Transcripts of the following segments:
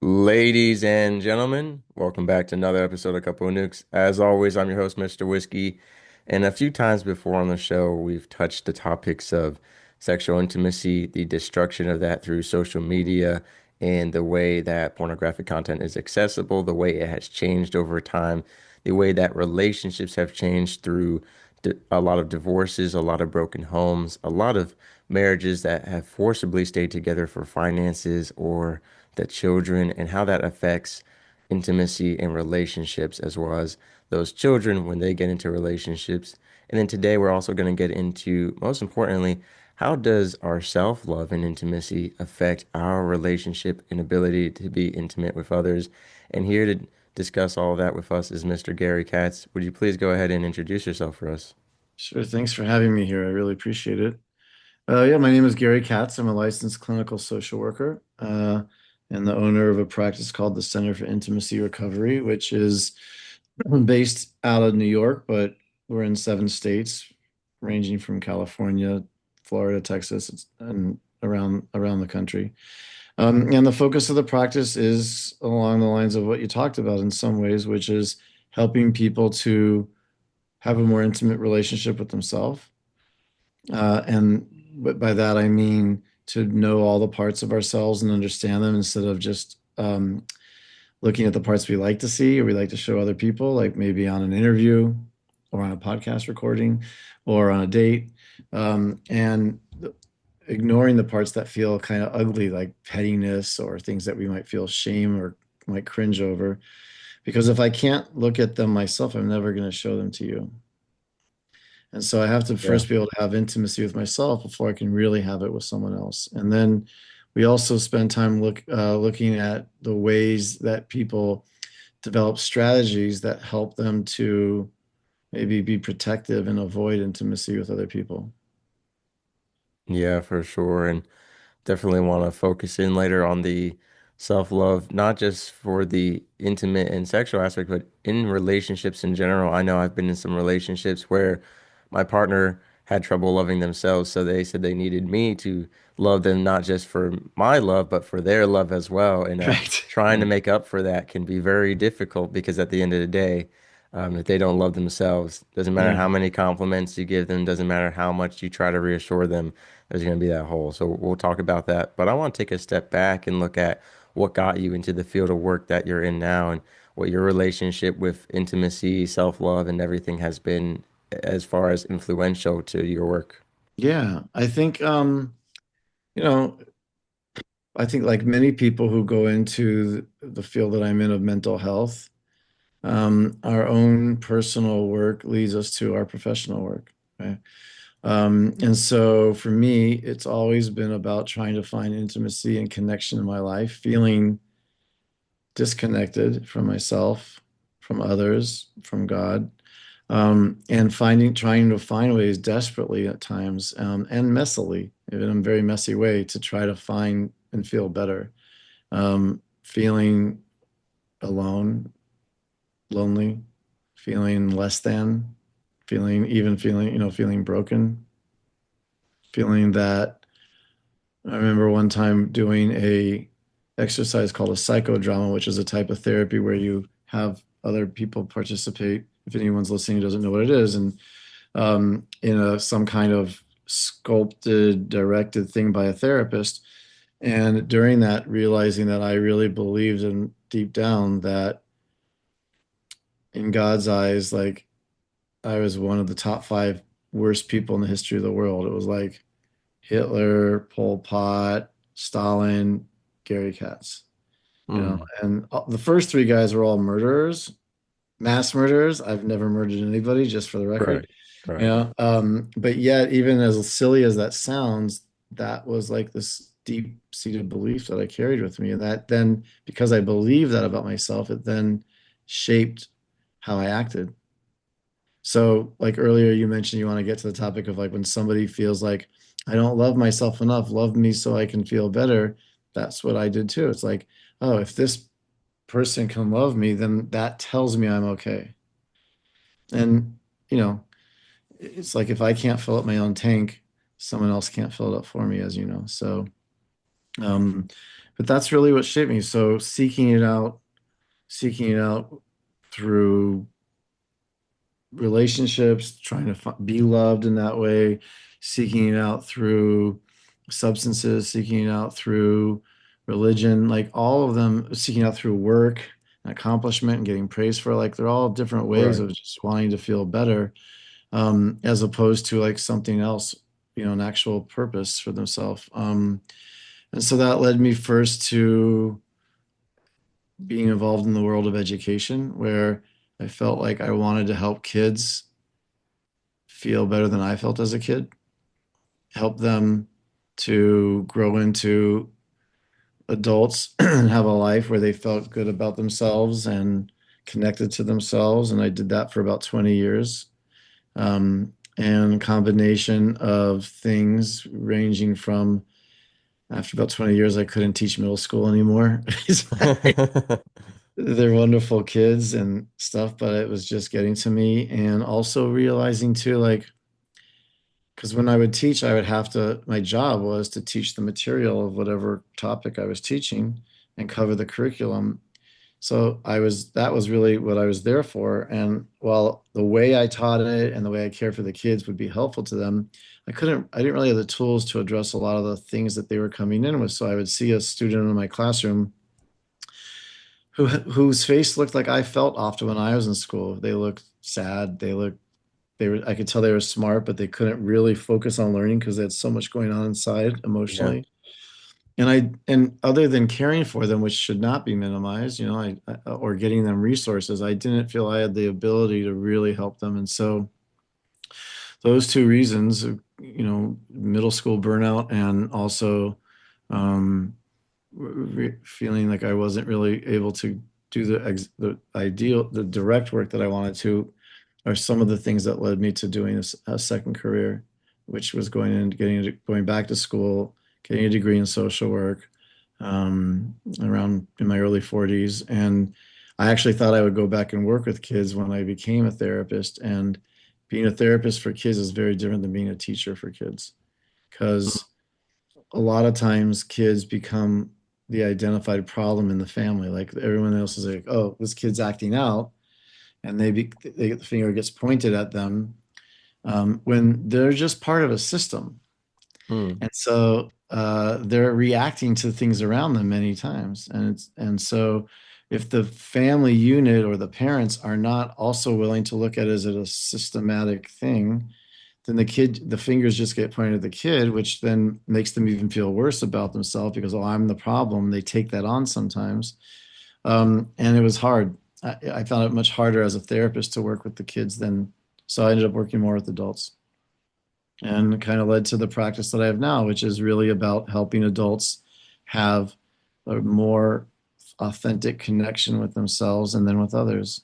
Ladies and gentlemen, welcome back to another episode of Couple of Nukes. As always, I'm your host, Mr. Whiskey. And a few times before on the show, we've touched the topics of sexual intimacy, the destruction of that through social media, and the way that pornographic content is accessible, the way it has changed over time, the way that relationships have changed through a lot of divorces, a lot of broken homes, a lot of marriages that have forcibly stayed together for finances or the children, and how that affects intimacy and relationships, as well as those children when they get into relationships. And then today we're also going to get into, most importantly, how does our self-love and intimacy affect our relationship and ability to be intimate with others? And here to discuss all of that with us is Mr. Gary Katz. Would you please go ahead and introduce yourself for us? Sure. Thanks for having me here. I really appreciate it. Yeah, my name is Gary Katz. I'm a licensed clinical social worker and the owner of a practice called the Center for Intimacy Recovery, which is based out of New York, but we're in 7 states, ranging from California, Florida, Texas, and around the country. And the focus of the practice is along the lines of what you talked about in some ways, which is helping people to have a more intimate relationship with themselves. And but by that I mean to know all the parts of ourselves and understand them instead of just looking at the parts we like to see or we like to show other people, like maybe on an interview or on a podcast recording or on a date, and ignoring the parts that feel kind of ugly, like pettiness or things that we might feel shame or might cringe over. Because if I can't look at them myself, I'm never going to show them to you. And so I have to Yeah. first be able to have intimacy with myself before I can really have it with someone else. And then we also spend time looking at the ways that people develop strategies that help them to maybe be protective and avoid intimacy with other people. Yeah, for sure. And definitely want to focus in later on the self-love, not just for the intimate and sexual aspect, but in relationships in general. I know I've been in some relationships where my partner had trouble loving themselves, so they said they needed me to love them not just for my love, but for their love as well. And Right. trying to Right. make up for that can be very difficult because at the end of the day, if they don't love themselves, doesn't matter Yeah. how many compliments you give them, doesn't matter how much you try to reassure them, there's going to be that hole. So we'll talk about that. But I want to take a step back and look at what got you into the field of work that you're in now and what your relationship with intimacy, self-love, and everything has been as far as influential to your work. Yeah. You know, I think like many people who go into the field that I'm in of mental health, our own personal work leads us to our professional work. Right? And so for me, it's always been about trying to find intimacy and connection in my life, feeling disconnected from myself, from others, from God, and trying to find ways desperately at times, and messily, in a very messy way, to try to find and feel better. Feeling alone, lonely, feeling less than, feeling broken, feeling that I remember one time doing a exercise called a psychodrama, which is a type of therapy where you have other people participate. If anyone's listening who doesn't know what it is, and in some kind of sculpted, directed thing by a therapist. And during that, realizing that I really believed in deep down that in God's eyes, like I was one of the top 5 worst people in the history of the world. It was like Hitler, Pol Pot, Stalin, Gary Katz, Mm, and the first 3 guys were all murderers, mass murderers. I've never murdered anybody, just for the record, right, right. but yet, even as silly as that sounds, that was like this deep-seated belief that I carried with me. And that then, because I believed that about myself, it then shaped how I acted. So, like earlier, you mentioned you want to get to the topic of like when somebody feels like I don't love myself enough, love me so I can feel better. That's what I did too. It's like, oh, if this person can love me, then that tells me I'm okay. And, you know, it's like if I can't fill up my own tank, someone else can't fill it up for me, as you know. So, um, but that's really what shaped me. So seeking it out through relationships, trying to be loved in that way, seeking it out through substances, seeking it out through religion, like all of them, seeking out through work and accomplishment and getting praise for, like they're all different ways Right. of just wanting to feel better, as opposed to like something else, an actual purpose for themselves. And so that led me first to being involved in the world of education, where I felt like I wanted to help kids feel better than I felt as a kid, help them to grow into adults and have a life where they felt good about themselves and connected to themselves. And I did that for about 20 years. And a combination of things ranging from after about 20 years, I couldn't teach middle school anymore. They're wonderful kids and stuff, but it was just getting to me. And also realizing too, like, because when I would teach, I would have to, my job was to teach the material of whatever topic I was teaching and cover the curriculum. So that was really what I was there for. And while the way I taught it and the way I cared for the kids would be helpful to them, I didn't really have the tools to address a lot of the things that they were coming in with. So I would see a student in my classroom whose face looked like I felt often when I was in school. They looked sad. I could tell they were smart, but they couldn't really focus on learning because they had so much going on inside Yeah. emotionally. And other than caring for them, which should not be minimized, or getting them resources, I didn't feel I had the ability to really help them. And so those two reasons, middle school burnout and also um, feeling like I wasn't really able to do the direct work that I wanted to, are some of the things that led me to doing a second career, which was going back to school, getting a degree in social work, around in my early 40s. And I actually thought I would go back and work with kids when I became a therapist. And being a therapist for kids is very different than being a teacher for kids, because a lot of times kids become the identified problem in the family. Like everyone else is like, oh, this kid's acting out, and the finger gets pointed at them, when they're just part of a system. Mm. And so they're reacting to things around them many times. And so if the family unit or the parents are not also willing to look at it as a systematic thing, then the fingers just get pointed at the kid, which then makes them even feel worse about themselves because, oh, I'm the problem. They take that on sometimes. And it was hard. I found it much harder as a therapist to work with the kids than, so I ended up working more with adults, and kind of led to the practice that I have now, which is really about helping adults have a more authentic connection with themselves and then with others.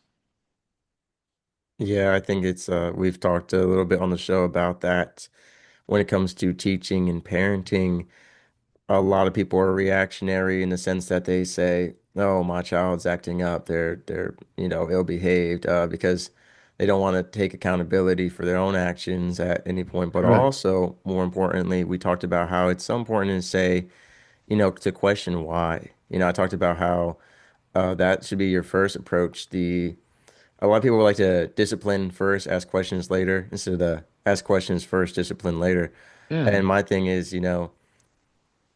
Yeah, I think we've talked a little bit on the show about that when it comes to teaching and parenting. A lot of people are reactionary in the sense that they say, "Oh, my child's acting up. They're ill-behaved," because they don't want to take accountability for their own actions at any point. But Correct. also, more importantly, we talked about how it's so important to say, to question why. I talked about how that should be your first approach. The A lot of people like to discipline first, ask questions later, instead of the ask questions first, discipline later. Yeah. And my thing is,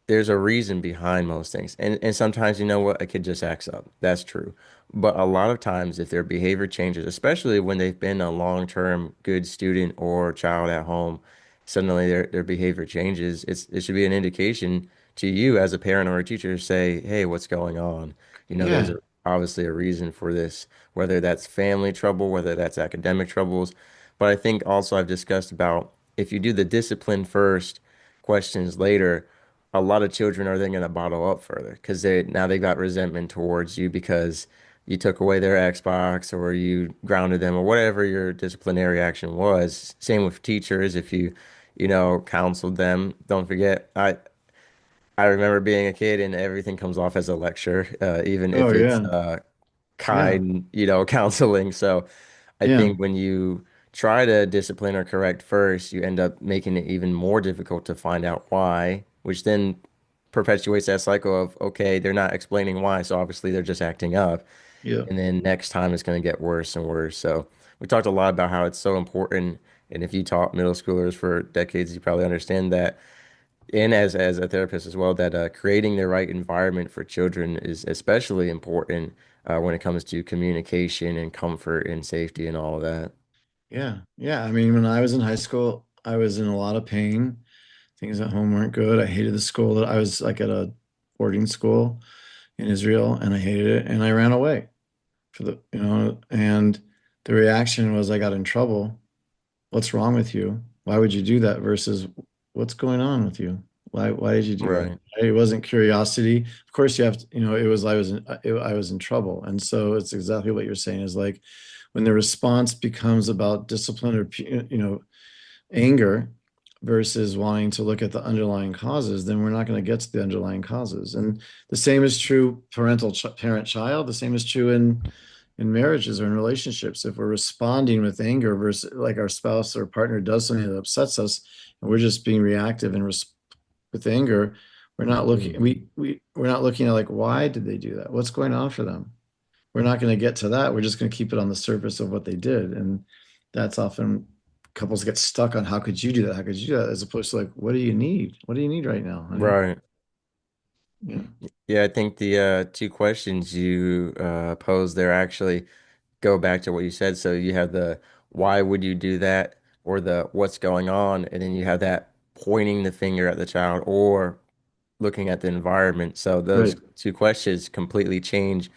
there's a reason behind most things. And sometimes you know what, a kid just acts up. That's true. But a lot of times if their behavior changes, especially when they've been a long-term good student or child at home, suddenly their behavior changes. It should be an indication to you as a parent or a teacher to say, "Hey, what's going on?" There's Yeah. obviously a reason for this, whether that's family trouble, whether that's academic troubles. But I think also I've discussed about if you do the discipline first, questions later, a lot of children are then going to bottle up further because they've got resentment towards you because you took away their Xbox or you grounded them or whatever your disciplinary action was. Same with teachers. If you counseled them, don't forget, I remember being a kid and everything comes off as a lecture, even Oh, if it's yeah. Yeah. kind, counseling. So I Yeah. think when you try to discipline or correct first, you end up making it even more difficult to find out why, which then perpetuates that cycle of, okay, they're not explaining why, so obviously they're just acting up. Yeah. And then next time it's going to get worse and worse. So we talked a lot about how it's so important. And if you taught middle schoolers for decades, you probably understand that. And as a therapist as well, that creating the right environment for children is especially important when it comes to communication and comfort and safety and all of that. Yeah. Yeah. I mean, when I was in high school, I was in a lot of pain. Things at home weren't good. I hated the school that I was like at a boarding school in Israel, and I hated it. And I ran away for and the reaction was I got in trouble. What's wrong with you? Why would you do that? Versus what's going on with you? Why did you do that? Right. It wasn't curiosity. Of course, you have to, it was I was in trouble. And so it's exactly what you're saying is like when the response becomes about discipline or anger versus wanting to look at the underlying causes, then we're not going to get to the underlying causes. And the same is true parent child. The same is true in marriages or in relationships. If we're responding with anger versus like our spouse or partner does something that upsets us, and we're just being reactive and with anger, we're not looking Mhm. we're not looking at like why did they do that? What's going on for them? We're not going to get to that. We're just going to keep it on the surface of what they did. And that's often couples get stuck on how could you do that? How could you do that? As opposed to like, what do you need? What do you need right now, honey? Right. Yeah. Yeah, I think the two questions you posed there actually go back to what you said. So you have the why would you do that, or the what's going on, and then you have that pointing the finger at the child or looking at the environment. So those Right. two questions completely change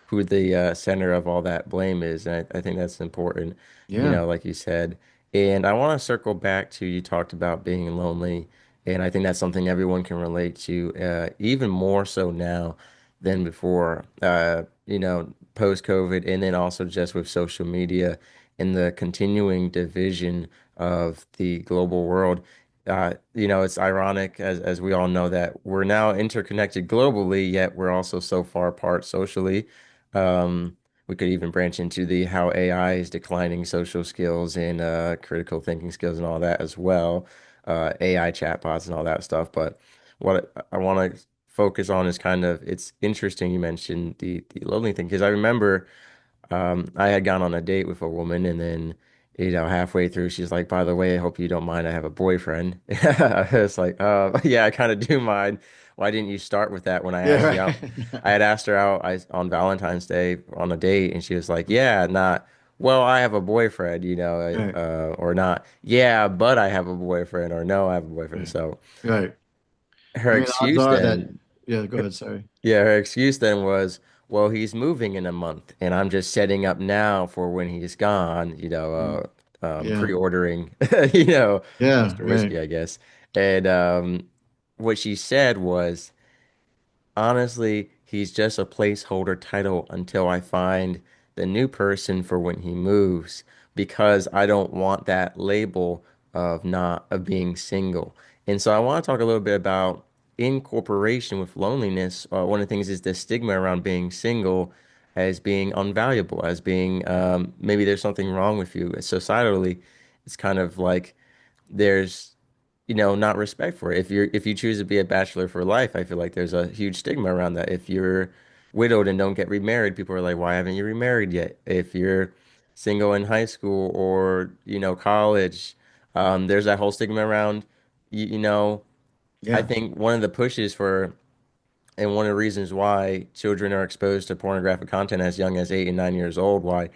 who the center of all that blame is. And I think that's important, Yeah. like you said. And I want to circle back to you talked about being lonely. And I think that's something everyone can relate to, even more so now than before, post COVID, and then also just with social media and the continuing division of the global world. It's ironic as we all know that we're now interconnected globally, yet we're also so far apart socially. We could even branch into the how AI is declining social skills and critical thinking skills and all that as well, AI chatbots and all that stuff. But what I want to focus on is kind of it's interesting you mentioned the lonely thing because I remember I had gone on a date with a woman, and then, halfway through, she's like, "By the way, I hope you don't mind. I have a boyfriend." It's like, yeah, I kind of do mind. Why didn't you start with that when I Yeah. asked you out? I Right. had asked her out on Valentine's Day on a date, and she was like, "Yeah, not." Well, I have a boyfriend, Right. or not. Yeah, but I have a boyfriend, or no, I have a boyfriend. Right. So Right. her I mean, odds excuse are that, then yeah, go ahead. Sorry. yeah, her excuse then was, well, he's moving in a month, and I'm just setting up now for when he's gone, Mm. Yeah. pre-ordering, Yeah. Mr. Right. Whiskey, I guess. And what she said was, honestly, he's just a placeholder title until I find the new person for when he moves because I don't want that label of being single. And so I want to talk a little bit about incorporation with loneliness. One of the things is the stigma around being single as being unvaluable, as being maybe there's something wrong with you. Societally, it's kind of like there's not respect for it. If you choose to be a bachelor for life, I feel like there's a huge stigma around that. If you're widowed and don't get remarried, people are like, why haven't you remarried yet? If you're single in high school or college, there's that whole stigma around I Yeah. think one of the pushes for and one of the reasons why children are exposed to pornographic content as young as 8 and 9 years old, why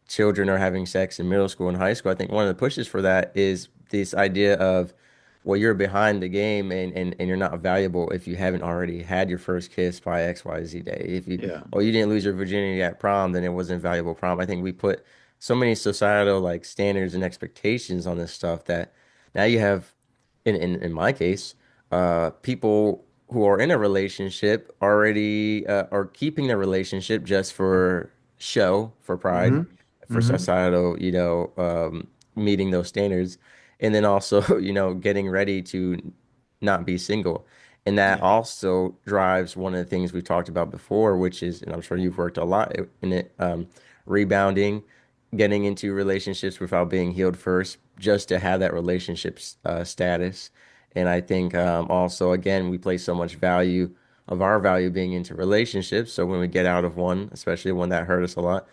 children are having sex in middle school and high school, I think one of the pushes for that is this idea of, well, you're behind the game and you're not valuable if you haven't already had your first kiss by XYZ day. Yeah. Oh, you didn't lose your virginity at prom, then it wasn't valuable prom. I think we put so many societal like standards and expectations on this stuff that now you have, in my case, people who are in a relationship already are keeping their relationship just for show, for pride, Mm-hmm. for Mm-hmm. societal, meeting those standards, and then also, getting ready to not be single. And that Yeah. also drives one of the things we've talked about before, which is, and I'm sure you've worked a lot in it, rebounding, getting into relationships without being healed first, just to have that relationship status. And I think also, again, we place so much value of our value being into relationships. So when we get out of one, especially one that hurt us a lot,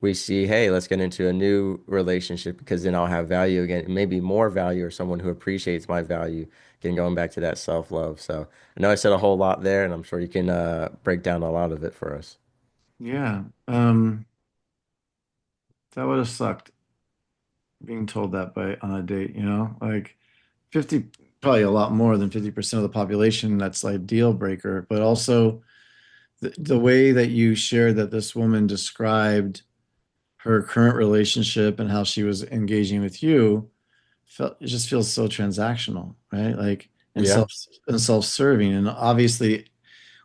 we see, hey, let's get into a new relationship because then I'll have value again, maybe more value or someone who appreciates my value. Again, going back to that self-love. So I know I said a whole lot there, and I'm sure you can break down a lot of it for us. Yeah. That would have sucked being told that by on a date, you know? Like 50, probably a lot more than 50% of the population, that's like deal breaker. But also the way that you shared that this woman described her current relationship and how she was engaging with you felt it just feels so transactional, right? Like Yeah. and self-serving. And obviously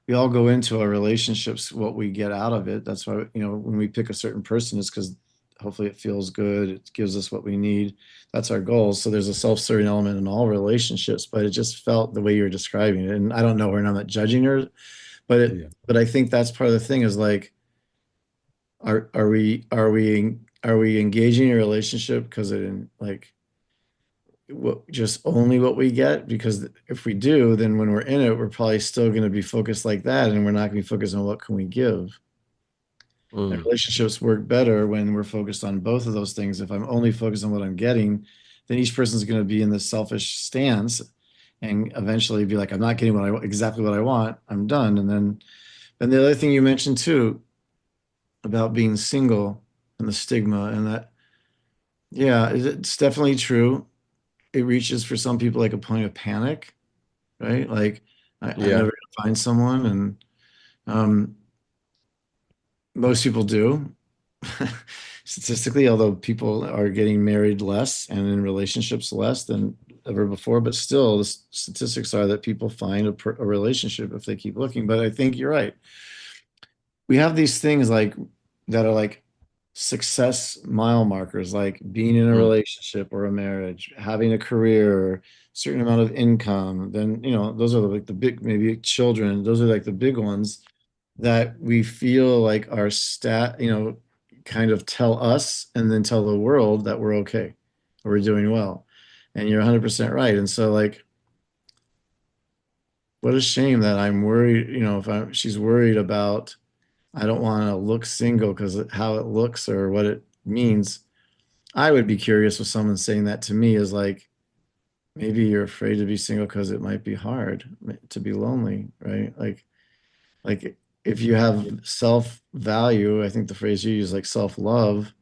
we all go into our relationships what we get out of it. That's why, when we pick a certain person, it's because hopefully it feels good. It gives us what we need. That's our goal. So there's a self-serving element in all relationships, but it just felt the way you're describing it. And I don't know her and I'm not judging her, Yeah. but I think that's part of the thing is like, are we engaging in a relationship because it like what just only what we get? Because if we do, then when we're in it, we're probably still going to be focused like that, and we're not going to be focused on what can we give. And Mm. relationships work better when we're focused on both of those things. If I'm only focused on what I'm getting, then each person's going to be in this selfish stance and eventually be like, I'm not getting exactly what I want. I'm done. And the other thing you mentioned too about being single and the stigma and that, yeah, it's definitely true. It reaches for some people like a point of panic, right? Like I'm Yeah. never gonna find someone, and um, most people do. Statistically, although people are getting married less and in relationships less than ever before, but still, the statistics are that people find a relationship if they keep looking. But I think you're right. We have these things like that are like success mile markers, like being in a Mm. relationship or a marriage, having a career, certain amount of income. Then, those are like the big, maybe children. Those are like the big ones that we feel like our kind of tell us and then tell the world that we're okay, or we're doing well. And you're 100% right. And so, like, what a shame that I'm worried, if she's worried about, I don't want to look single because how it looks or what it means. I would be curious if someone saying that to me is like, maybe you're afraid to be single because it might be hard to be lonely, right? Like if you have self-value, I think the phrase you use, like self-love,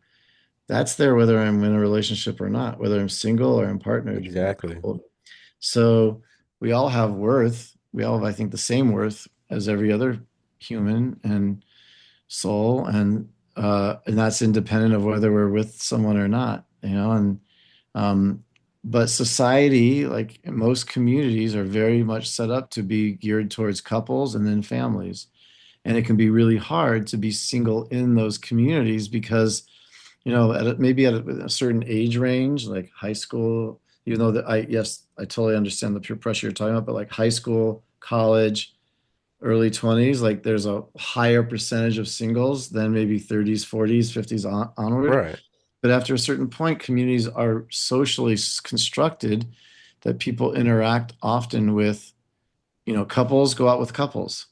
that's there whether I'm in a relationship or not, whether I'm single or I'm partnered or Exactly. coupled. So we all have worth. We all have, I think, the same worth as every other human and soul, and that's independent of whether we're with someone or not, um, but society, like most communities, are very much set up to be geared towards couples and then families. And it can be really hard to be single in those communities because, maybe at a certain age range, like high school, even though yes, I totally understand the peer pressure you're talking about, but like high school, college, early 20s, like there's a higher percentage of singles than maybe 30s, 40s, 50s onward. Right. But after a certain point, communities are socially constructed that people interact often with, couples go out with couples.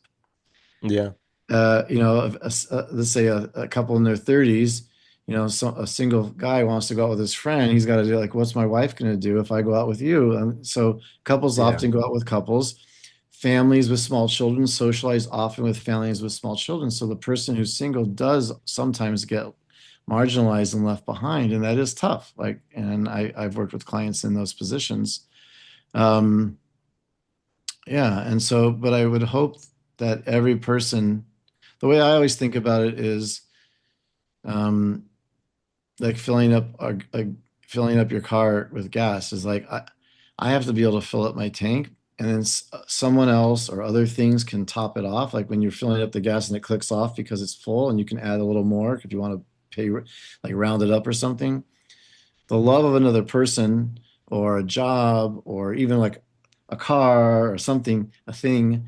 Yeah. Let's say a couple in their 30s, so a single guy wants to go out with his friend. He's got to do like, what's my wife going to do if I go out with you? And so couples Yeah. often go out with couples. Families with small children socialize often with families with small children. So the person who's single does sometimes get marginalized and left behind, and that is tough. Like, and I've worked with clients in those positions. Um, yeah, and so, but I would hope that every person, the way I always think about it is, um, like filling up your car with gas is like I have to be able to fill up my tank, and then someone else or other things can top it off. Like when you're filling up the gas and it clicks off because it's full, and you can add a little more if you want to pay, like round it up or something. The love of another person or a job or even like a car or something, a thing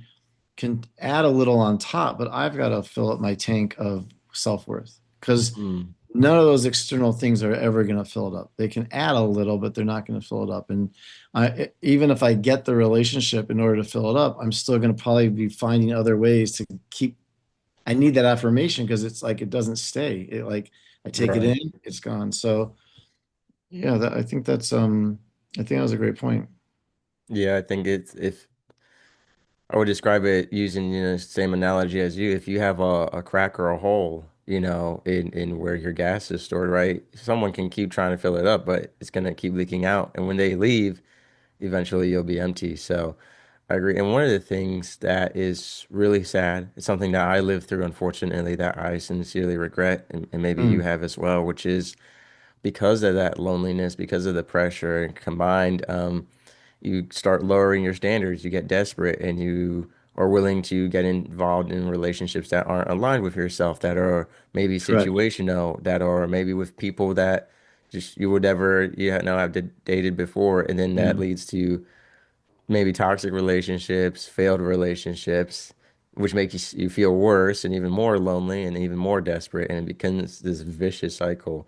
can add a little on top, but I've got to fill up my tank of self-worth because Mm. none of those external things are ever going to fill it up. They can add a little, but they're not going to fill it up. And even if I get the relationship in order to fill it up, I'm still going to probably be finding other ways to keep. I need that affirmation because it's like it doesn't stay. It like I take it Right. in, it's gone. So yeah, I think I think that was a great point. Yeah, I think it's if I would describe it using, the same analogy as you. If you have a crack or a hole, in where your gas is stored, right? Someone can keep trying to fill it up, but it's gonna keep leaking out. And when they leave, eventually you'll be empty. So I agree. And one of the things that is really sad, it's something that I lived through, unfortunately, that I sincerely regret, and maybe you Mm, have as well, which is because of that loneliness, because of the pressure, and combined, you start lowering your standards, you get desperate, and you are willing to get involved in relationships that aren't aligned with yourself, that are maybe correct. situational, that are maybe with people that just you would never, have dated before. And then that Yeah. leads to maybe toxic relationships, failed relationships, which make you feel worse and even more lonely and even more desperate. And it becomes this vicious cycle.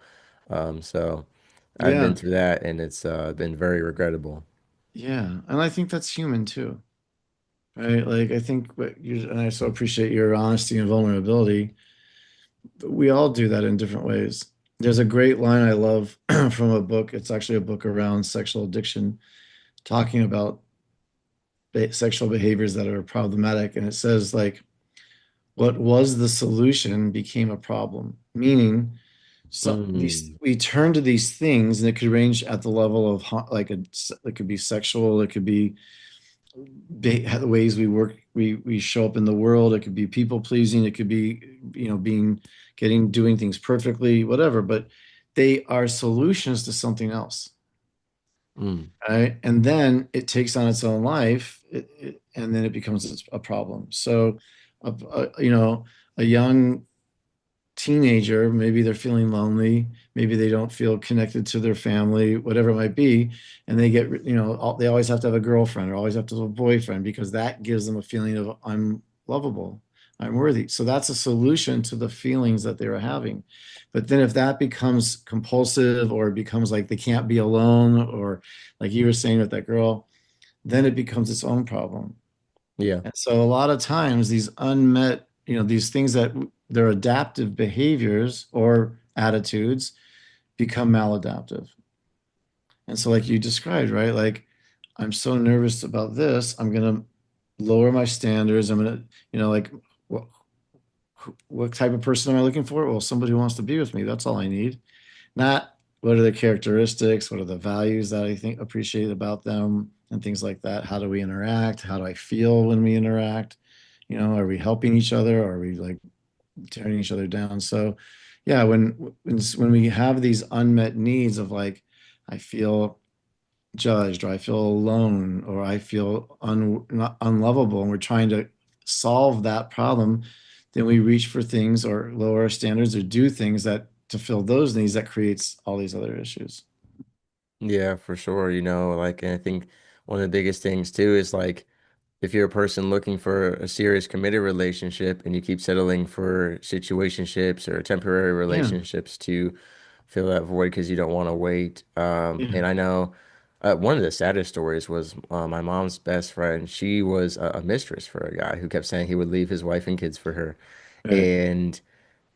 So I've been Yeah. through that, and it's been very regrettable. Yeah. And I think that's human too. Right? Like I think what you and I so appreciate your honesty and vulnerability. We all do that in different ways. There's a great line I love from a book. It's actually a book around sexual addiction, talking about sexual behaviors that are problematic. And it says, like, what was the solution became a problem. Meaning, these Mm, we turn to these things, and it could range at the level of it could be sexual, it could be the ways we work, we show up in the world. It could be people pleasing. It could be, being doing things perfectly, whatever. But they are solutions to something else, mm, right? And then it takes on its own life, and then it becomes a problem. So, a young teenager, maybe they're feeling lonely, maybe they don't feel connected to their family, whatever it might be, and they get, they always have to have a girlfriend or always have to have a boyfriend because that gives them a feeling of I'm lovable, I'm worthy. So that's a solution to the feelings that they were having. But then if that becomes compulsive or it becomes like they can't be alone, or like you were saying with that girl, then it becomes its own problem. yeah. And so a lot of times these unmet, these things that they're adaptive behaviors or attitudes become maladaptive. And so like you described, right? Like I'm so nervous about this, I'm gonna lower my standards. I'm gonna, like what what type of person am I looking for? Well, somebody who wants to be with me. That's all I need. Not what are the characteristics, what are the values that I think appreciate about them and things like that. How do we interact? How do I feel when we interact? Are we helping each other? Or are we like tearing each other down? So yeah, when we have these unmet needs of like, I feel judged, or I feel alone, or I feel not unlovable, and we're trying to solve that problem, then we reach for things or lower our standards or do things that to fill those needs that creates all these other issues. Yeah, for sure. Like, and I think one of the biggest things too is like, if you're a person looking for a serious committed relationship and you keep settling for situationships or temporary Yeah, relationships to fill that void because you don't want to wait. yeah, And I know one of the saddest stories was my mom's best friend. She was a mistress for a guy who kept saying he would leave his wife and kids for her. right. And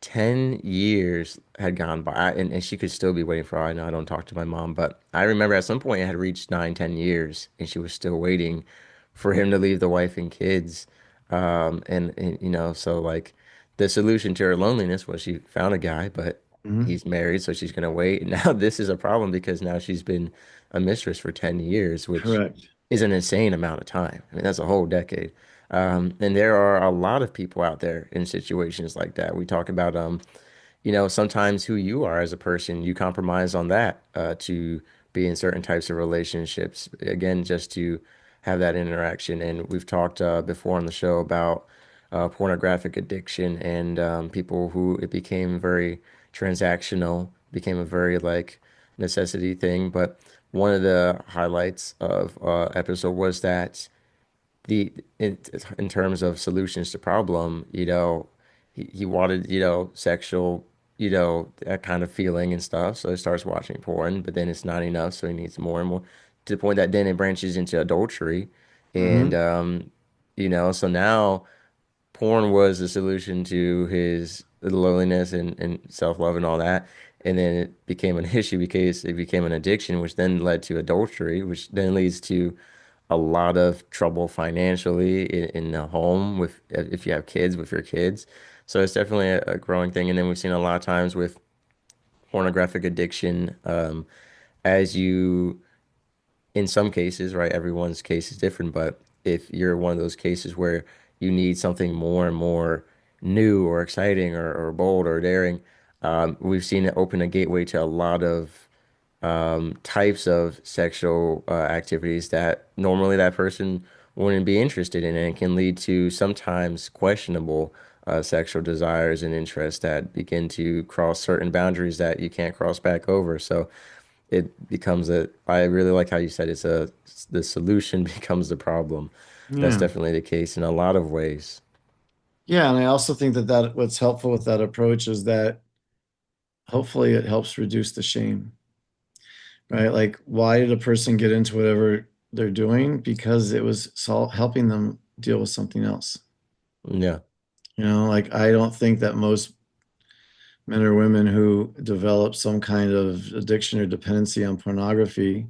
10 years had gone by, and she could still be waiting for her. I know I don't talk to my mom, but I remember at some point it had reached 9, 10 years, and she was still waiting for him to leave the wife and kids. And so like the solution to her loneliness was she found a guy, but Hmm. he's married, so she's gonna wait. And now this is a problem because now she's been a mistress for 10 years, which Correct. is an insane amount of time. I mean, that's a whole decade. And there are a lot of people out there in situations like that. We talk about, sometimes who you are as a person, you compromise on that to be in certain types of relationships. Again, just to have that interaction. And we've talked before on the show about pornographic addiction and people who it became very transactional, became a very like necessity thing. But one of the highlights of episode was that the in terms of solutions to problem, he wanted, sexual that kind of feeling and stuff. So he starts watching porn, but then it's not enough. So he needs more and more to the point that then it branches into adultery. And, Hmm. so now porn was the solution to his loneliness and self-love and all that. And then it became an issue because it became an addiction, which then led to adultery, which then leads to a lot of trouble financially in the home with if you have kids with your kids. So it's definitely a growing thing. And then we've seen a lot of times with pornographic addiction, as you in some cases, right? Everyone's case is different, but if you're one of those cases where you need something more and more new or exciting or bold or daring, we've seen it open a gateway to a lot of types of sexual activities that normally that person wouldn't be interested in, and it can lead to sometimes questionable sexual desires and interests that begin to cross certain boundaries that you can't cross back over. So it becomes I really like how you said the solution becomes the problem. That's Yeah. definitely the case in a lot of ways. Yeah, and I also think that what's helpful with that approach is that hopefully it helps reduce the shame, right? Like, why did a person get into whatever they're doing? Because it was helping them deal with something else. Yeah. Like I don't think that most men or women who develop some kind of addiction or dependency on pornography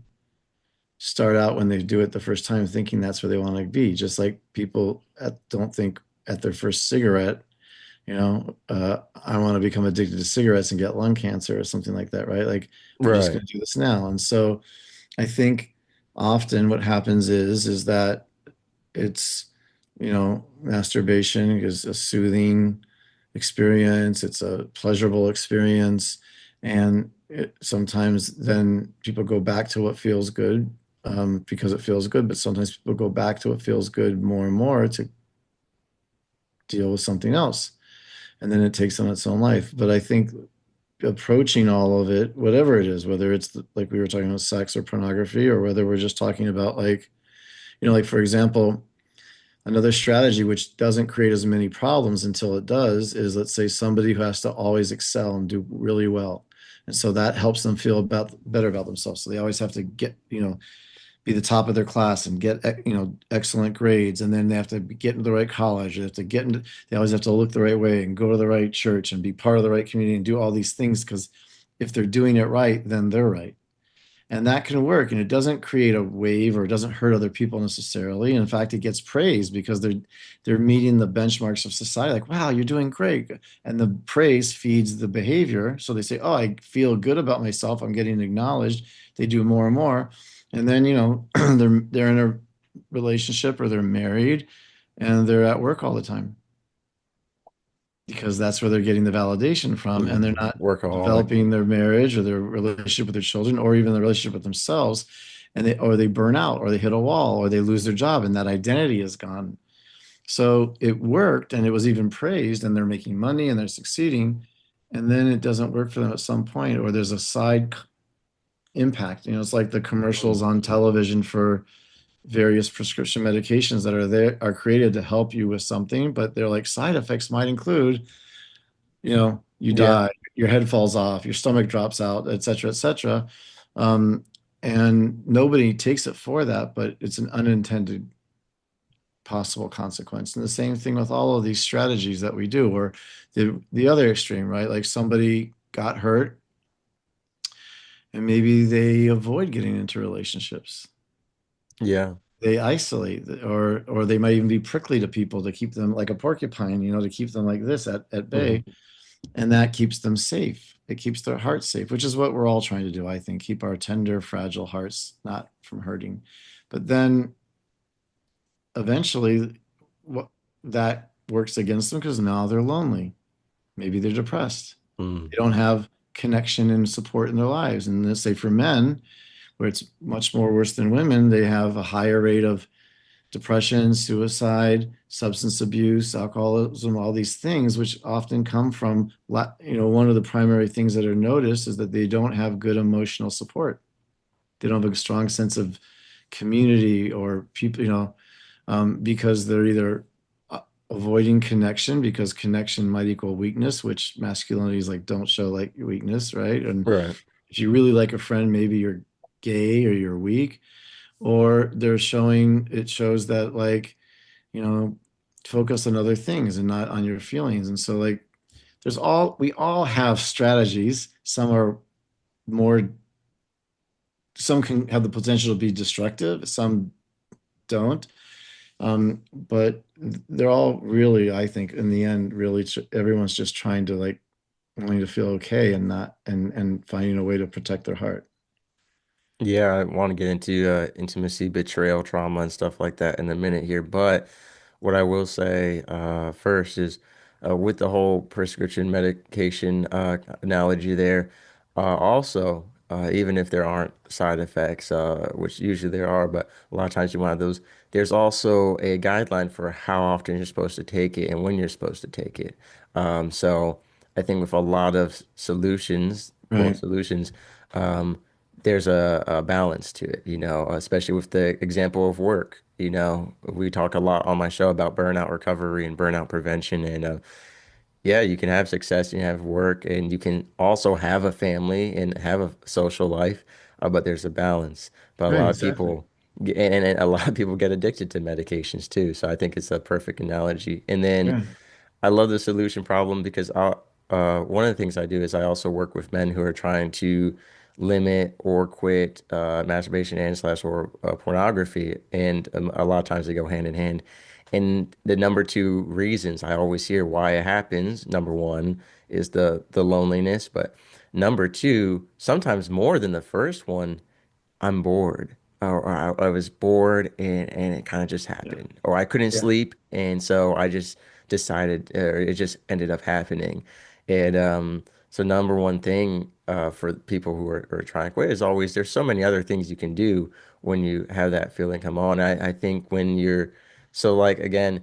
start out when they do it the first time thinking that's where they want to be. Just like people don't think at their first cigarette, I want to become addicted to cigarettes and get lung cancer or something like that, right? Like they're just Right. going to do this now. And so I think often what happens is that it's, masturbation is a soothing experience, it's a pleasurable experience. And sometimes then people go back to what feels good because it feels good, but sometimes people go back to what feels good more and more to deal with something else. And then it takes on its own life. But I think approaching all of it, whatever it is, whether it's like we were talking about sex or pornography, or whether we're just talking about like, like for example, another strategy which doesn't create as many problems until it does is, let's say, somebody who has to always excel and do really well. And so that helps them feel better about themselves. So they always have to get, be the top of their class and get, excellent grades. And then they have to get into the right college. They have to they always have to look the right way and go to the right church and be part of the right community and do all these things because if they're doing it right, then they're right. And that can work, and it doesn't create a wave or it doesn't hurt other people necessarily. And in fact, it gets praised because they're meeting the benchmarks of society. Like, wow, you're doing great. And the praise feeds the behavior. So they say, oh, I feel good about myself. I'm getting acknowledged. They do more and more. And then, they're in a relationship or they're married and they're at work all the time because that's where they're getting the validation from, and they're not Workaholic. developing their marriage or their relationship with their children or even the relationship with themselves, and they burn out or they hit a wall or they lose their job and that identity is gone. So it worked and it was even praised and they're making money and they're succeeding, and then it doesn't work for them at some point, or there's a side impact. It's like the commercials on television for various prescription medications that are created to help you with something, but they're like side effects might include, you Yeah. die, your head falls off, your stomach drops out, et cetera, et cetera. Um, and nobody takes it for that, but it's an unintended possible consequence. And the same thing with all of these strategies that we do, or the other extreme, right? Like somebody got hurt and maybe they avoid getting into relationships. Yeah. They isolate, or they might even be prickly to people to keep them like a porcupine, to keep them like this at bay. Hmm. And that keeps them safe. It keeps their hearts safe, which is what we're all trying to do, I think, keep our tender, fragile hearts not from hurting. But then eventually, what that works against them because now they're lonely. Maybe they're depressed. Mm. They don't have connection and support in their lives. And let's say for men, where it's much more worse than women, they have a higher rate of depression, suicide, substance abuse, alcoholism, all these things, which often come from, one of the primary things that are noticed is that they don't have good emotional support. They don't have a strong sense of community or people, because they're either avoiding connection because connection might equal weakness, which masculinity is like don't show like your weakness, right? And Right. if you really like a friend, maybe you're gay or you're weak, or it shows that like, you know, focus on other things and not on your feelings. And so like we all have strategies. Some are more, some can have the potential to be destructive, some don't. But they're all really, I think, in the end, really, everyone's just trying to like wanting to feel okay and not and finding a way to protect their heart. Yeah, I want to get into intimacy, betrayal, trauma, and stuff like that in a minute here. But what I will say first is with the whole prescription medication analogy there, also, even if there aren't side effects, which usually there are, but a lot of times you want have those, there's also a guideline for how often you're supposed to take it and when you're supposed to take it. So I think with a lot of solutions, quote Right. solutions, um, there's a balance to it, especially with the example of work. We talk a lot on my show about burnout recovery and burnout prevention. And yeah, you can have success, you have work, and you can also have a family and have a social life, but there's a balance. But a Right, lot of exactly. people, and a lot of people get addicted to medications too. So I think it's a perfect analogy. And then Yeah. I love the solution problem because one of the things I do is I also work with men who are trying to limit or quit masturbation and slash or pornography, and a lot of times they go hand in hand. And the number two reasons I always hear why it happens, number one is the loneliness, but number two, sometimes more than the first one, I'm bored, or I was bored and it kind of just Yeah. happened, or I couldn't Yeah. sleep and so I just decided, or it just ended up happening. And so number one thing for people who are trying to quit is always there's so many other things you can do when you have that feeling come on. I think when you're so like again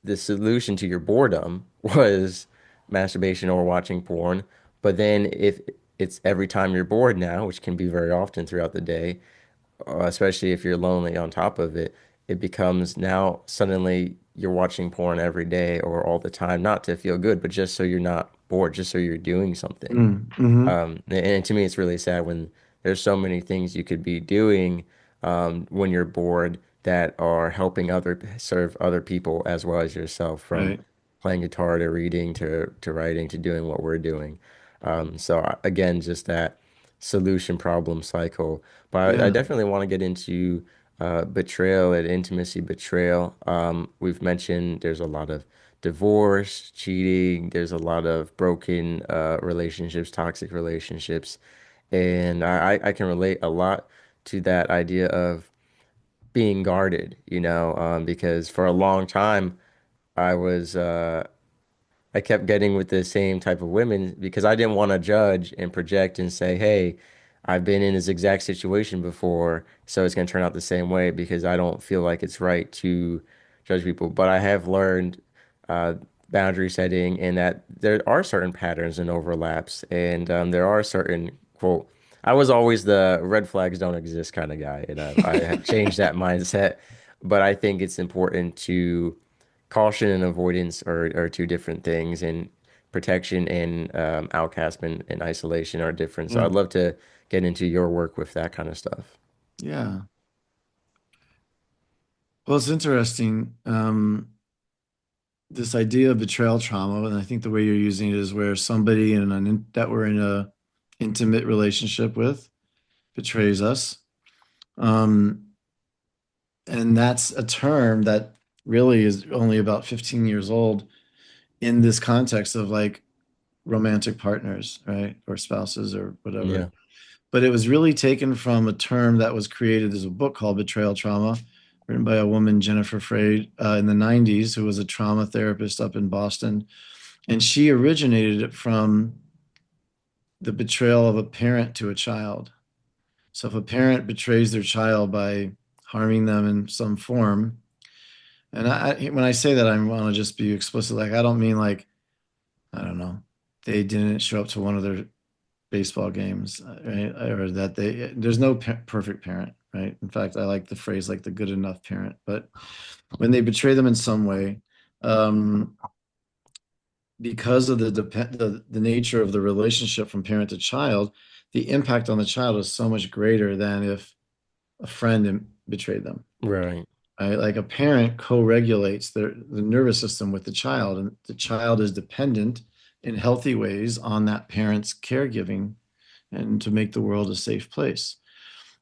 the solution to your boredom was masturbation or watching porn. But then if it's every time you're bored now, which can be very often throughout the day, especially if you're lonely on top of it, it becomes now suddenly you're watching porn every day or all the time, not to feel good, but just so you're not bored, just so you're doing something. Mm-hmm. And to me, it's really sad when there's so many things you could be doing when you're bored that are helping serve other people as well as yourself, from Right. playing guitar to reading to writing to doing what we're doing. Again, just that solution problem cycle. But I Yeah. definitely want to get into betrayal and intimacy betrayal. We've mentioned there's a lot of divorce, cheating, there's a lot of broken relationships, toxic relationships. And I can relate a lot to that idea of being guarded, because for a long time I was I kept getting with the same type of women because I didn't want to judge and project and say, hey, I've been in this exact situation before, so it's going to turn out the same way because I don't feel like it's right to judge people. But I have learned uh, boundary setting and that there are certain patterns and overlaps, and there are certain, quote, I was always the red flags don't exist kind of guy, and I have changed that mindset. But I think it's important to caution and avoidance are two different things, and protection and outcastment and isolation are different. So Yeah. I'd love to get into your work with that kind of stuff. Yeah. Well, it's interesting. This idea of betrayal trauma, and I think the way you're using it is where somebody that we're in a intimate relationship with betrays us. Um, and that's a term that really is only about 15 years old in this context of like romantic partners, right? Or spouses or whatever. Yeah. But it was really taken from a term that was created as a book called Betrayal Trauma, written by a woman, Jennifer Freyd, in the 90s, who was a trauma therapist up in Boston. And she originated it from the betrayal of a parent to a child. So if a parent betrays their child by harming them in some form, and when I say that, I want to just be explicit. Like, I don't mean like, I don't know, they didn't show up to one of their baseball games, right? Or that there's no perfect parent, right? In fact, I like the phrase like the good enough parent. But when they betray them in some way, um, because of the nature of the relationship from parent to child, the impact on the child is so much greater than if a friend betrayed them. Right. Right? Like a parent co-regulates the nervous system with the child, and the child is dependent in healthy ways on that parent's caregiving and to make the world a safe place.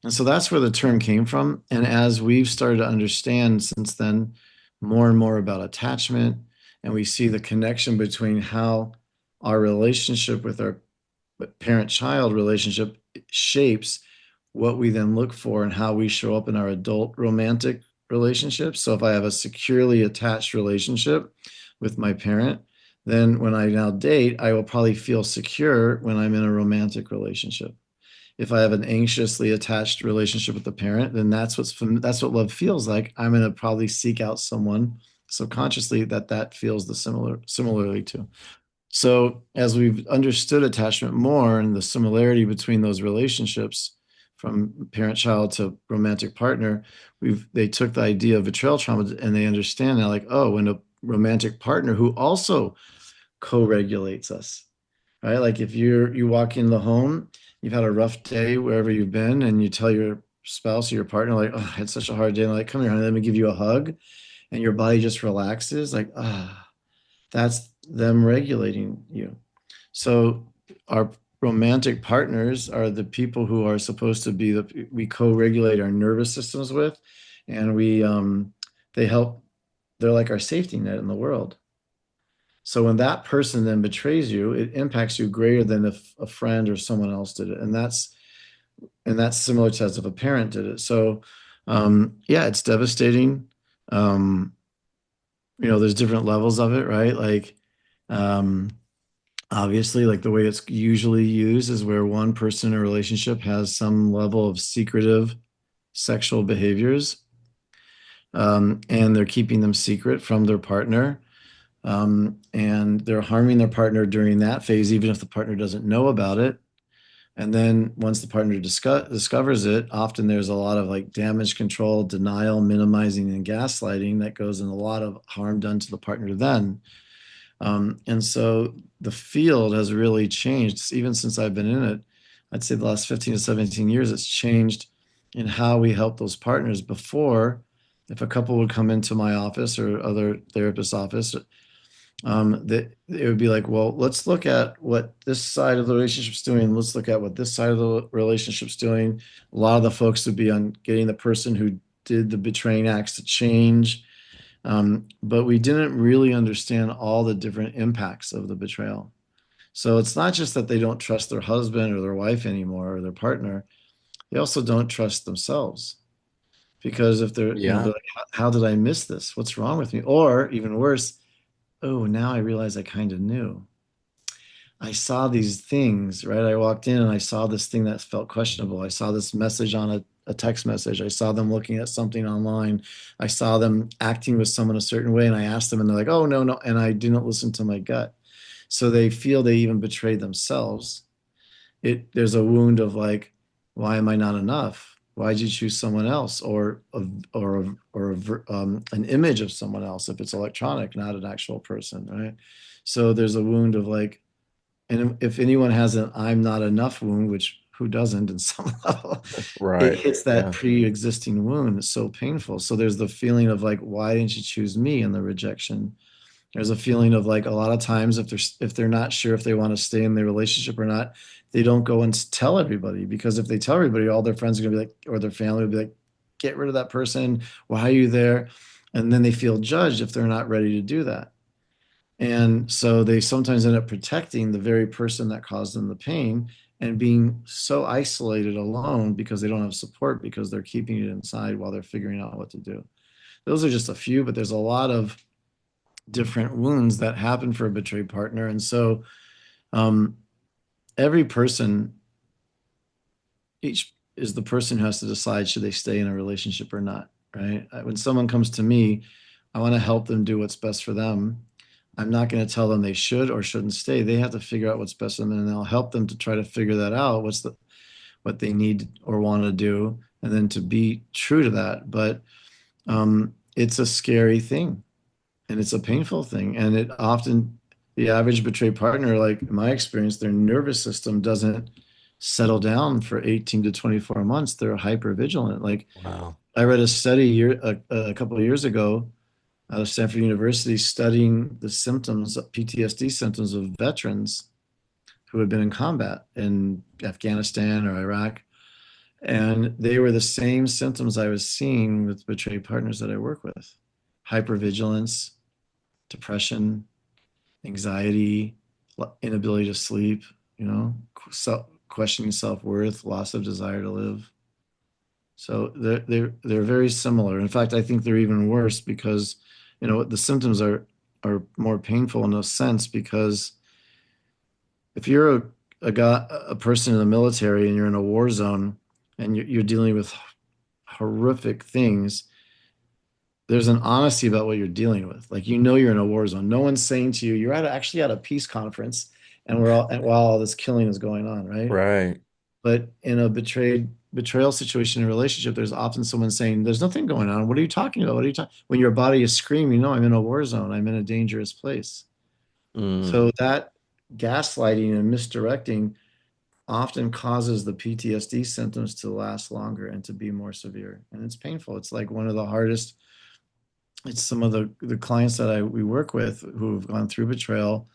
And so that's where the term came from. And as we've started to understand since then more and more about attachment, and we see the connection between how our relationship with our parent-child relationship shapes what we then look for and how we show up in our adult romantic relationships. So if I have a securely attached relationship with my parent, then when I now date, I will probably feel secure when I'm in a romantic relationship. If I have an anxiously attached relationship with the parent, then that's what love feels like. I'm going to probably seek out someone subconsciously that feels the similarly to. So as we've understood attachment more and the similarity between those relationships from parent-child to romantic partner, they took the idea of betrayal trauma and they understand now like, oh, when a romantic partner who also co-regulates us, right? Like if you walk in the home, you've had a rough day wherever you've been, and you tell your spouse or your partner, like, oh, I had such a hard day. And like, come here, honey, let me give you a hug. And your body just relaxes, like, that's them regulating you. So our romantic partners are the people who are supposed to be we co-regulate our nervous systems with, and they help. They're like our safety net in the world. So when that person then betrays you, it impacts you greater than if a friend or someone else did it, and that's similar to as if a parent did it. So yeah, it's devastating. Um, there's different levels of it, right? Like um, obviously, like the way it's usually used is where one person in a relationship has some level of secretive sexual behaviors, and they're keeping them secret from their partner. And they're harming their partner during that phase, even if the partner doesn't know about it. And then once the partner discovers it, often there's a lot of like damage control, denial, minimizing, and gaslighting that goes in a lot of harm done to the partner then. And so the field has really changed, even since I've been in it. I'd say the last 15 to 17 years, it's changed in how we help those partners. Before, if a couple would come into my office or other therapist's office, that it would be like, well, let's look at what this side of the relationship's doing. Let's look at what this side of the relationship's doing. A lot of the focus would be on getting the person who did the betraying acts to change. But we didn't really understand all the different impacts of the betrayal. So it's not just that they don't trust their husband or their wife anymore or their partner. They also don't trust themselves because if they're Yeah. like, how did I miss this? What's wrong with me? Or even worse, oh, now I realize I kind of knew. I saw these things, right? I walked in and I saw this thing that felt questionable. I saw this message on a text message. I saw them looking at something online. I saw them acting with someone a certain way. And I asked them, and they're like, oh, no, no. And I didn't listen to my gut. So they feel they even betrayed themselves. There's a wound of like, why am I not enough? Why did you choose someone else, or an image of someone else if it's electronic, not an actual person, right? So there's a wound of like, and if anyone has an I'm not enough wound, which who doesn't in some level, it Right. hits that Yeah. pre-existing wound. It's so painful. So there's the feeling of like, why didn't you choose me in the rejection? There's a feeling of like a lot of times if they're not sure if they want to stay in their relationship or not, they don't go and tell everybody because if they tell everybody, all their friends are gonna be like, or their family will be like, get rid of that person. Why are you there? And then they feel judged if they're not ready to do that. And so they sometimes end up protecting the very person that caused them the pain and being so isolated alone because they don't have support because they're keeping it inside while they're figuring out what to do. Those are just a few, but there's a lot of different wounds that happen for a betrayed partner. And so um, every person, each is the person who has to decide should they stay in a relationship or not, right? When someone comes to me, I want to help them do what's best for them. I'm not going to tell them they should or shouldn't stay. They have to figure out what's best for them, and I'll help them to try to figure that out. What they need or want to do, and then to be true to that. But it's a scary thing. and it's a painful thing. And it often, the average betrayed partner, like in my experience, their nervous system doesn't settle down for 18 to 24 months. They're hyper vigilant. Like Wow. I read a study a couple of years ago out of Stanford University studying the symptoms, PTSD symptoms of veterans who had been in combat in Afghanistan or Iraq. And they were the same symptoms I was seeing with betrayed partners that I work with: hypervigilance, depression, anxiety, inability to sleep, questioning self-worth, loss of desire to live. So they're very similar. In fact, I think they're even worse because, the symptoms are more painful in a sense because if you're a person in the military and you're in a war zone and you're dealing with horrific things, there's an honesty about what you're dealing with. Like you're in a war zone. No one's saying to you, you're actually at a peace conference, and while all this killing is going on, right? Right. But in a betrayal situation in a relationship, there's often someone saying, "There's nothing going on. What are you talking about? What are you talking?" When your body is screaming, "No, I'm in a war zone. I'm in a dangerous place." Mm, So that gaslighting and misdirecting often causes the PTSD symptoms to last longer and to be more severe. And it's painful. It's like one of the hardest. It's some of the clients that we work with who have gone through betrayal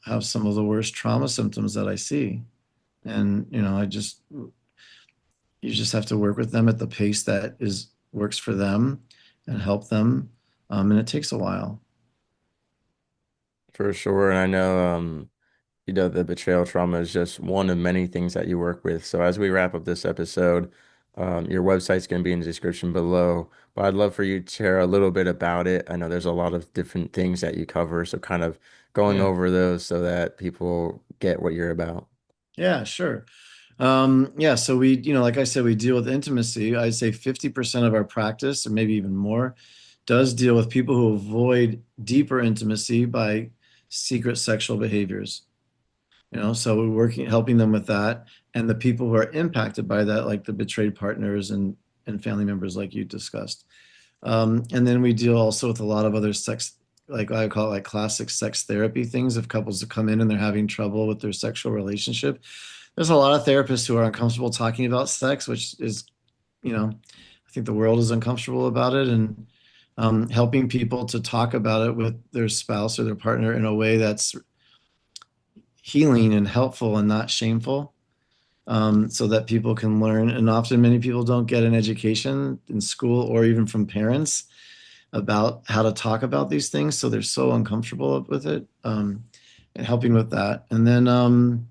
have some of the worst trauma symptoms that I see. And, you just have to work with them at the pace that is works for them and help them. And it takes a while. for sure. And I know, the betrayal trauma is just one of many things that you work with. So as we wrap up this episode, your website's going to be in the description below, but I'd love for you to share a little bit about it. I know there's a lot of different things that you cover, so kind of going Yeah. over those so that people get what you're about. Yeah, sure. Yeah, so like I said, we deal with intimacy. I'd say 50% of our practice, or maybe even more, does deal with people who avoid deeper intimacy by secret sexual behaviors. So we're helping them with that. And the people who are impacted by that, like the betrayed partners and family members, like you discussed. And then we deal also with a lot of other sex, like I call it like classic sex therapy things. If couples that come in and they're having trouble with their sexual relationship, there's a lot of therapists who are uncomfortable talking about sex, which is, I think the world is uncomfortable about it. And helping people to talk about it with their spouse or their partner in a way that's healing and helpful and not shameful, so that people can learn. And often, many people don't get an education in school or even from parents about how to talk about these things. So they're so uncomfortable with it, and helping with that. And then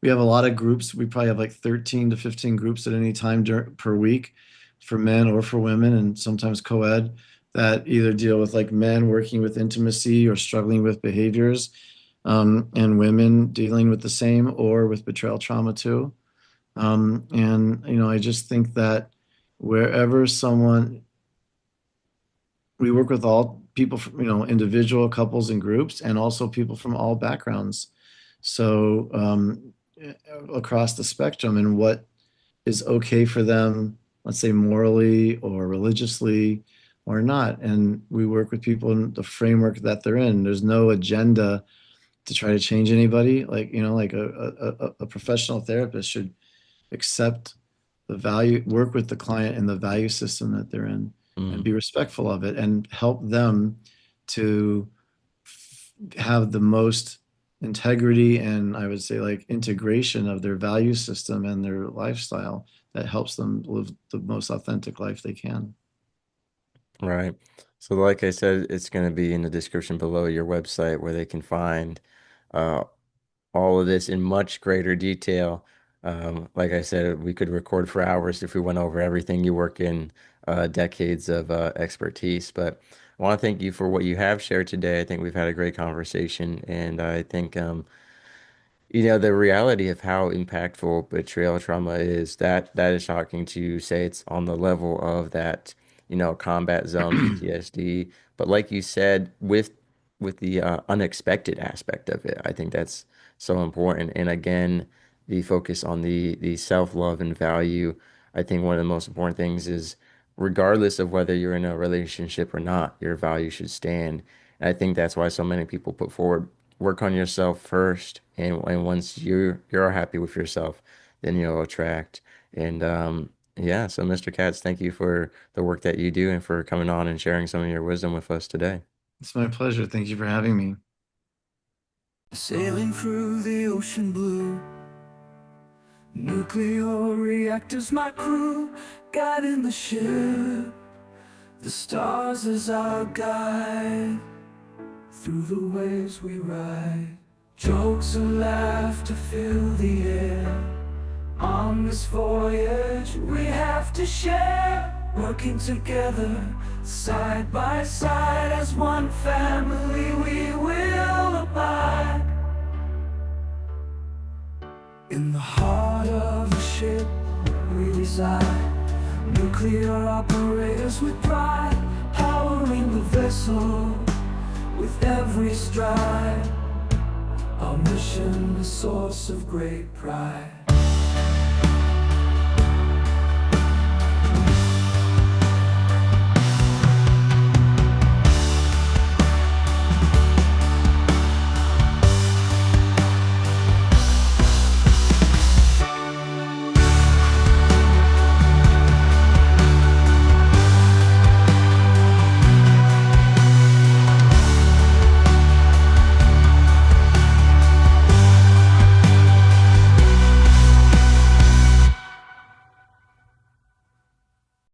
we have a lot of groups. We probably have like 13 to 15 groups at any time per week for men or for women, and sometimes co-ed that either deal with like men working with intimacy or struggling with behaviors, and women dealing with the same or with betrayal trauma too. And, I just think that wherever someone, we work with all people from, individual couples and groups, and also people from all backgrounds. So, across the spectrum, and what is okay for them, let's say morally or religiously or not. And we work with people in the framework that they're in. There's no agenda to try to change anybody. Like, like a professional therapist should accept the value, work with the client in the value system that they're in, and Mm, be respectful of it and help them to have the most integrity and, I would say, like integration of their value system and their lifestyle that helps them live the most authentic life they can. right. So like I said, it's going to be in the description below your website where they can find uh, all of this in much greater detail. Like I said, we could record for hours if we went over everything. You work in decades of expertise, but I want to thank you for what you have shared today. I think we've had a great conversation, and I think the reality of how impactful betrayal trauma is, that is shocking to say it's on the level of that, combat zone PTSD. But like you said, with the unexpected aspect of it, I think that's so important. And again, the focus on the self-love and value. I think one of the most important things is regardless of whether you're in a relationship or not, your value should stand. And I think that's why so many people put forward, work on yourself first, and once you're happy with yourself, then you'll attract. And yeah, so Mr. Katz, thank you for the work that you do and for coming on and sharing some of your wisdom with us today. It's my pleasure. Thank you for having me. Sailing through the ocean blue, nuclear reactors my crew, guiding the ship, the stars as our guide. Through the waves we ride, jokes and laughter fill the air. On this voyage we have to share, working together, side by side. As one family we will abide. In the heart of the ship we reside, nuclear operators with pride, powering the vessel with every stride. Our mission, a source of great pride.